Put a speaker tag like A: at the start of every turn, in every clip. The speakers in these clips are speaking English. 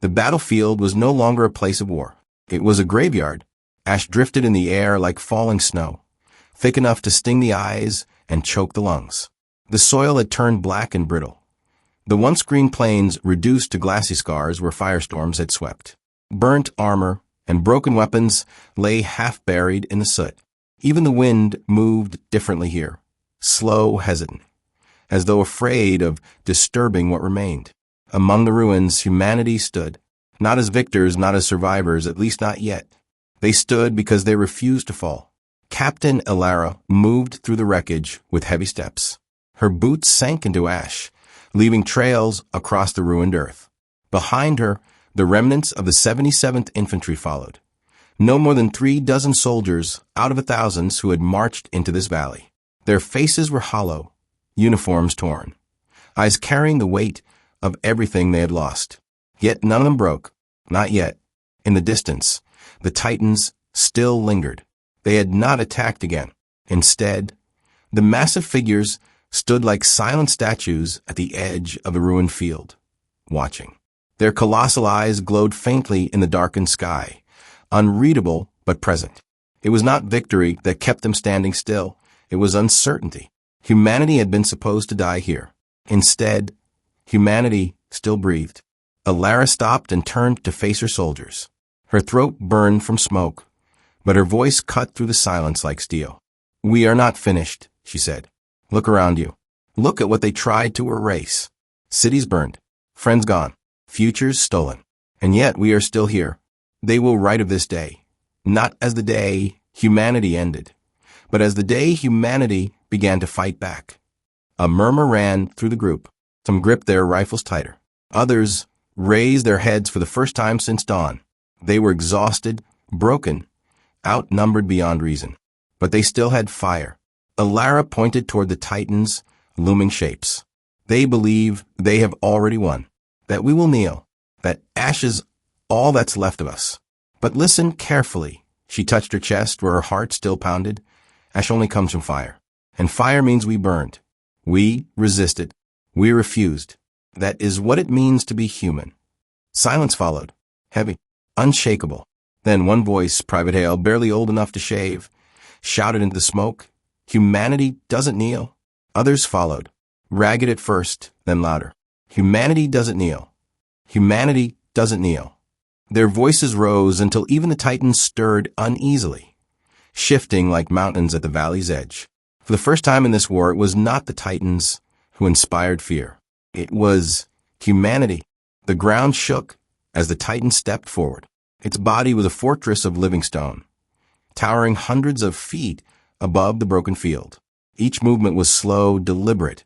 A: The battlefield was no longer a place of war. It was a graveyard. Ash drifted in the air like falling snow, thick enough to sting the eyes and choke the lungs. The soil had turned black and brittle. The once green plains reduced to glassy scars where firestorms had swept. Burnt armor and broken weapons lay half buried in the soot. Even the wind moved differently here, slow, hesitant, as though afraid of disturbing what remained. Among the ruins, humanity stood, not as victors, not as survivors, at least not yet. They stood because they refused to fall. Captain Elara moved through the wreckage with heavy steps. Her boots sank into ash, leaving trails across the ruined earth. Behind her, the remnants of the 77th Infantry followed. No more than 36 soldiers out of 1,000 who had marched into this valley. Their faces were hollow, uniforms torn, eyes carrying the weight of everything they had lost. Yet none of them broke. Not yet. In the distance, the Titans still lingered. They had not attacked again. Instead, the massive figures stood like silent statues at the edge of the ruined field, watching. Their colossal eyes glowed faintly in the darkened sky, unreadable but present. It was not victory that kept them standing still. It was uncertainty. Humanity had been supposed to die here. Instead, humanity still breathed. Elara stopped and turned to face her soldiers. Her throat burned from smoke, but her voice cut through the silence like steel. "We are not finished," she said. "Look around you. Look at what they tried to erase. Cities burned, friends gone, futures stolen. And yet we are still here. They will write of this day, not as the day humanity ended, but as the day humanity began to fight back." A murmur ran through the group. Some gripped their rifles tighter. Others raised their heads for the first time since dawn. They were exhausted, broken, outnumbered beyond reason. But they still had fire. Elara pointed toward the Titans' looming shapes. "They believe they have already won, that we will kneel, that ash is all that's left of us. But listen carefully." She touched her chest where her heart still pounded. "Ash only comes from fire. And fire means we burned. We resisted. We refused. That is what it means to be human." Silence followed, heavy, unshakable. Then one voice, Private Hale, barely old enough to shave, shouted into the smoke, "Humanity doesn't kneel." Others followed, ragged at first, then louder. "Humanity doesn't kneel. Humanity doesn't kneel." Their voices rose until even the Titans stirred uneasily, shifting like mountains at the valley's edge. For the first time in this war, it was not the Titans who inspired fear. It was humanity. The ground shook as the Titan stepped forward. Its body was a fortress of living stone, towering hundreds of feet above the broken field. Each movement was slow, deliberate,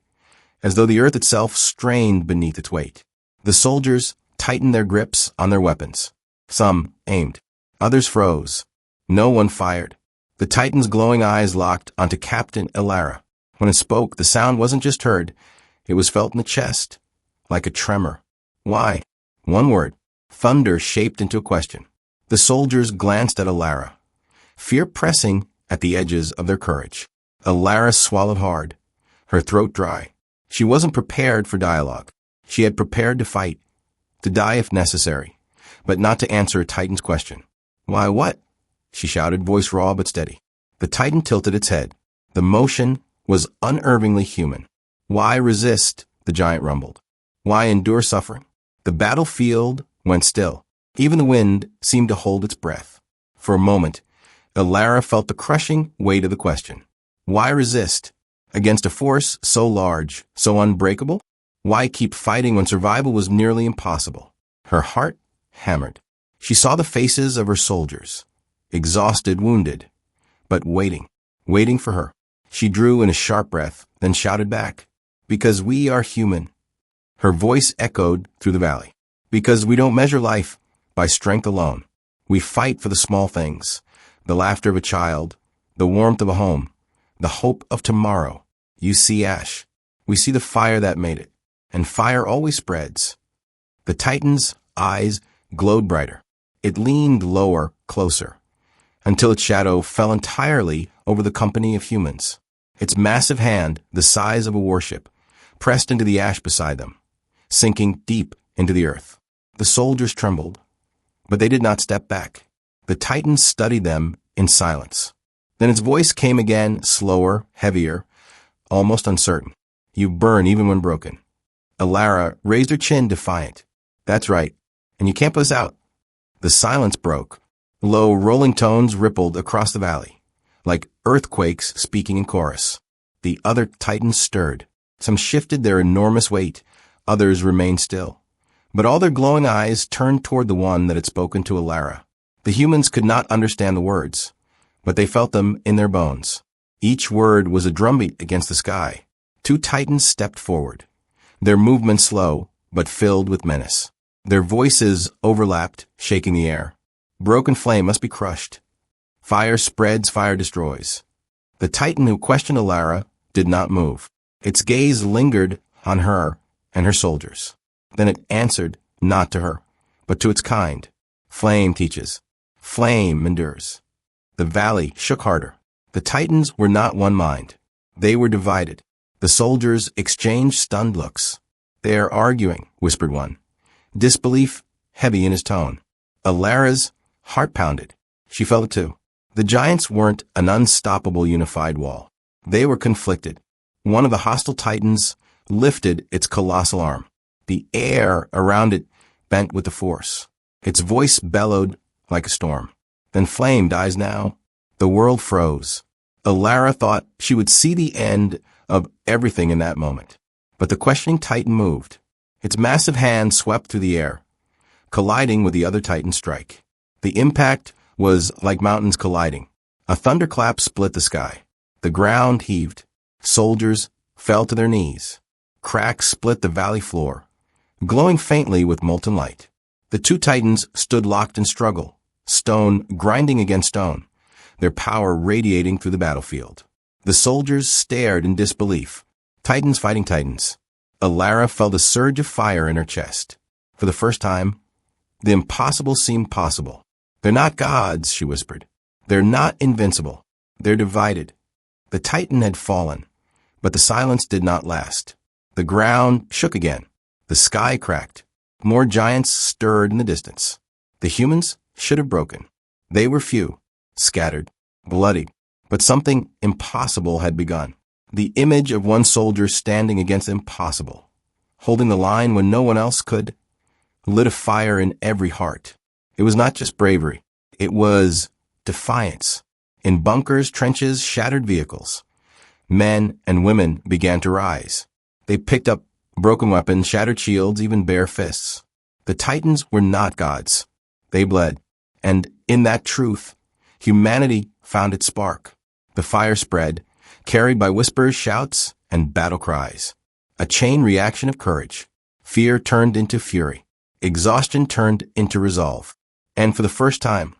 A: as though the earth itself strained beneath its weight. The soldiers tightened their grips on their weapons. Some aimed. Others froze. No one fired. The Titan's glowing eyes locked onto Captain Elara. When it spoke, the sound wasn't just heard. It was felt in the chest, like a tremor. "Why?" One word. Thunder shaped into a question. The soldiers glanced at Elara, fear pressing at the edges of their courage. Elara swallowed hard, her throat dry. She wasn't prepared for dialogue. She had prepared to fight, to die if necessary, but not to answer a Titan's question. "Why, what?" she shouted, voice raw but steady. The Titan tilted its head. The motion was unervingly human. "Why resist?" the giant rumbled. "Why endure suffering?" The battlefield went still. Even the wind seemed to hold its breath. For a moment, Elara felt the crushing weight of the question. Why resist against a force so large, so unbreakable? Why keep fighting when survival was nearly impossible? Her heart hammered. She saw the faces of her soldiers, exhausted, wounded, but waiting for her. She drew in a sharp breath, then shouted back, "Because we are human." Her voice echoed through the valley. "Because we don't measure life by strength alone. We fight for the small things, the laughter of a child, the warmth of a home, the hope of tomorrow. You see ash. We see the fire that made it, and fire always spreads." The Titan's eyes glowed brighter. It leaned lower, closer, until its shadow fell entirely over the company of humans. Its massive hand, the size of a warship, pressed into the ash beside them, sinking deep into the earth. The soldiers trembled, but they did not step back. The Titans studied them in silence. Then its voice came again, slower, heavier, almost uncertain. You burn even when broken. Alara raised her chin, defiant. That's right, and you can't put us out. The silence broke. Low, rolling tones rippled across the valley, like earthquakes speaking in chorus. The other Titans stirred. Some shifted their enormous weight, others remained still. But all their glowing eyes turned toward the one that had spoken to Alara. The humans could not understand the words, but they felt them in their bones. Each word was a drumbeat against the sky. 2 Titans stepped forward, their movement slow, but filled with menace. Their voices overlapped, shaking the air. Broken flame must be crushed. Fire spreads, fire destroys. The Titan who questioned Alara did not move. Its gaze lingered on her and her soldiers. Then it answered, not to her, but to its kind. Flame teaches. Flame endures. The valley shook harder. The Titans were not one mind. They were divided. The soldiers exchanged stunned looks. They are arguing, whispered one, disbelief heavy in his tone. Alara's heart pounded. She felt it too. The giants weren't an unstoppable unified wall. They were conflicted. One of the hostile Titans lifted its colossal arm. The air around it bent with the force. Its voice bellowed like a storm. Then flame dies now. The world froze. Alara thought she would see the end of everything in that moment. But the questioning Titan moved. Its massive hand swept through the air, colliding with the other Titan's strike. The impact was like mountains colliding. A thunderclap split the sky. The ground heaved. Soldiers fell to their knees. Cracks split the valley floor, glowing faintly with molten light. The 2 Titans stood locked in struggle, stone grinding against stone, their power radiating through the battlefield. The soldiers stared in disbelief. Titans fighting Titans. Alara felt a surge of fire in her chest. For the first time, the impossible seemed possible. They're not gods, she whispered. They're not invincible. They're divided. The Titan had fallen, but the silence did not last. The ground shook again. The sky cracked. More giants stirred in the distance. The humans should have broken. They were few, scattered, bloody, but something impossible had begun. The image of one soldier standing against impossible, holding the line when no one else could, lit a fire in every heart. It was not just bravery. It was defiance. In bunkers, trenches, shattered vehicles, men and women began to rise. They picked up broken weapons, shattered shields, even bare fists. The Titans were not gods. They bled. And in that truth, humanity found its spark. The fire spread, carried by whispers, shouts, and battle cries. A chain reaction of courage. Fear turned into fury. Exhaustion turned into resolve. And for the first time,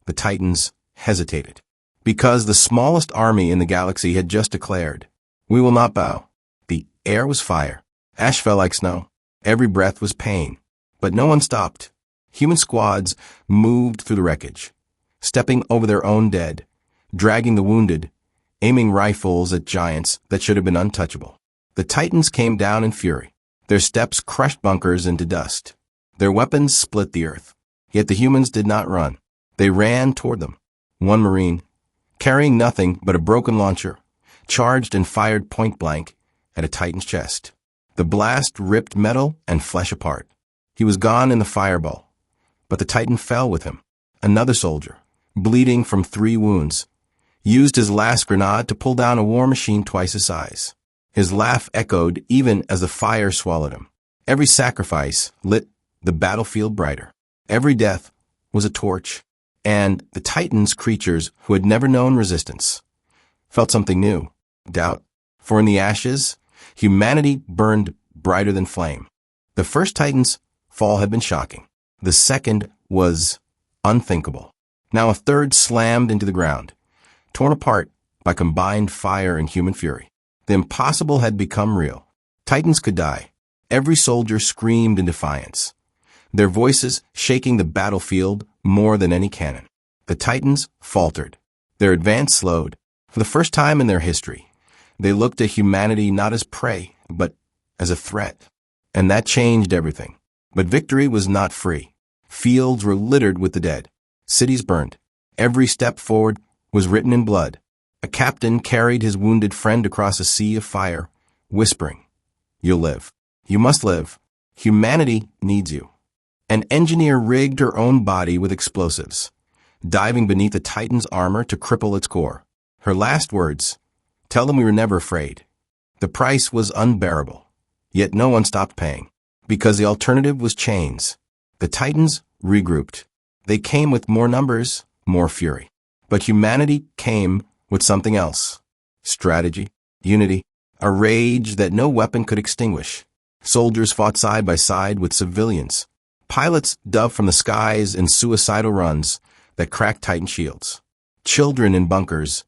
A: the Titans hesitated. Because the smallest army in the galaxy had just declared, "We will not bow." The air was fire. Ash fell like snow. Every breath was pain. But no one stopped. Human squads moved through the wreckage, stepping over their own dead, dragging the wounded, aiming rifles at giants that should have been untouchable. The Titans came down in fury. Their steps crushed bunkers into dust. Their weapons split the earth. Yet the humans did not run. They ran toward them. One Marine, carrying nothing but a broken launcher, charged and fired point blank at a Titan's chest. The blast ripped metal and flesh apart. He was gone in the fireball, but the Titan fell with him. Another soldier, bleeding from 3 wounds, used his last grenade to pull down a war machine twice his size. His laugh echoed even as the fire swallowed him. Every sacrifice lit the battlefield brighter. Every death was a torch, and the Titans, creatures who had never known resistance, felt something new, doubt. For in the ashes, humanity burned brighter than flame. The first Titan's fall had been shocking. The second was unthinkable. Now a third slammed into the ground, torn apart by combined fire and human fury. The impossible had become real. Titans could die. Every soldier screamed in defiance, their voices shaking the battlefield more than any cannon. The Titans faltered. Their advance slowed. For the first time in their history, they looked at humanity not as prey, but as a threat. And that changed everything. But victory was not free. Fields were littered with the dead. Cities burned. Every step forward was written in blood. A captain carried his wounded friend across a sea of fire, whispering, "You'll live. You must live. Humanity needs you." An engineer rigged her own body with explosives, diving beneath the Titan's armor to cripple its core. Her last words, "Tell them we were never afraid." The price was unbearable, yet no one stopped paying, because the alternative was chains. The Titans regrouped. They came with more numbers, more fury. But humanity came with something else. Strategy, unity, a rage that no weapon could extinguish. Soldiers fought side by side with civilians. Pilots dove from the skies in suicidal runs that cracked Titan shields. Children in bunkers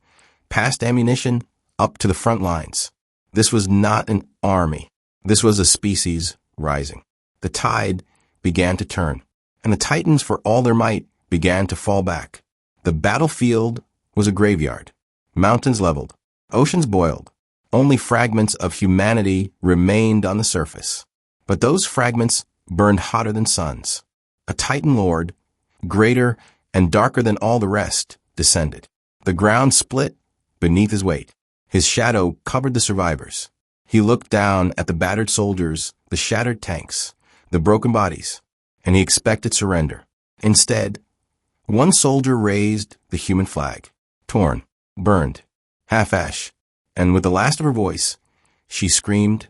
A: passed ammunition up to the front lines. This was not an army. This was a species rising. The tide began to turn, and the Titans, for all their might, began to fall back. The battlefield was a graveyard. Mountains leveled. Oceans boiled. Only fragments of humanity remained on the surface. But those fragments burned hotter than suns. A Titan Lord, greater and darker than all the rest, descended. The ground split beneath his weight. His shadow covered the survivors. He looked down at the battered soldiers, the shattered tanks, the broken bodies, and he expected surrender. Instead, one soldier raised the human flag, torn, burned, half ash, and with the last of her voice, she screamed,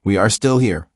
A: "We are still here."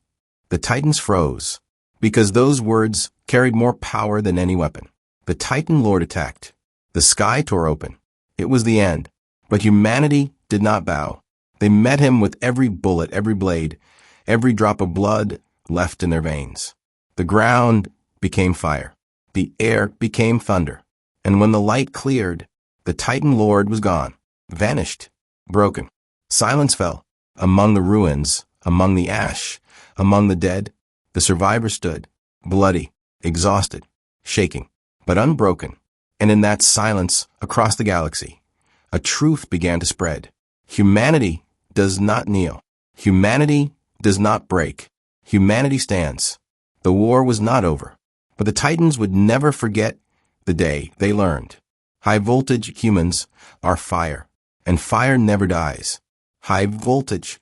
A: The Titans froze, because those words carried more power than any weapon. The Titan Lord attacked. The sky tore open. It was the end. But humanity did not bow. They met him with every bullet, every blade, every drop of blood left in their veins. The ground became fire. The air became thunder. And when the light cleared, the Titan Lord was gone, vanished, broken. Silence fell. Among the ruins, among the ash, among the dead, the survivors stood, bloody, exhausted, shaking, but unbroken. And in that silence across the galaxy, a truth began to spread. Humanity does not kneel. Humanity does not break. Humanity stands. The war was not over, but the Titans would never forget the day they learned. High voltage humans are fire, and fire never dies. High voltage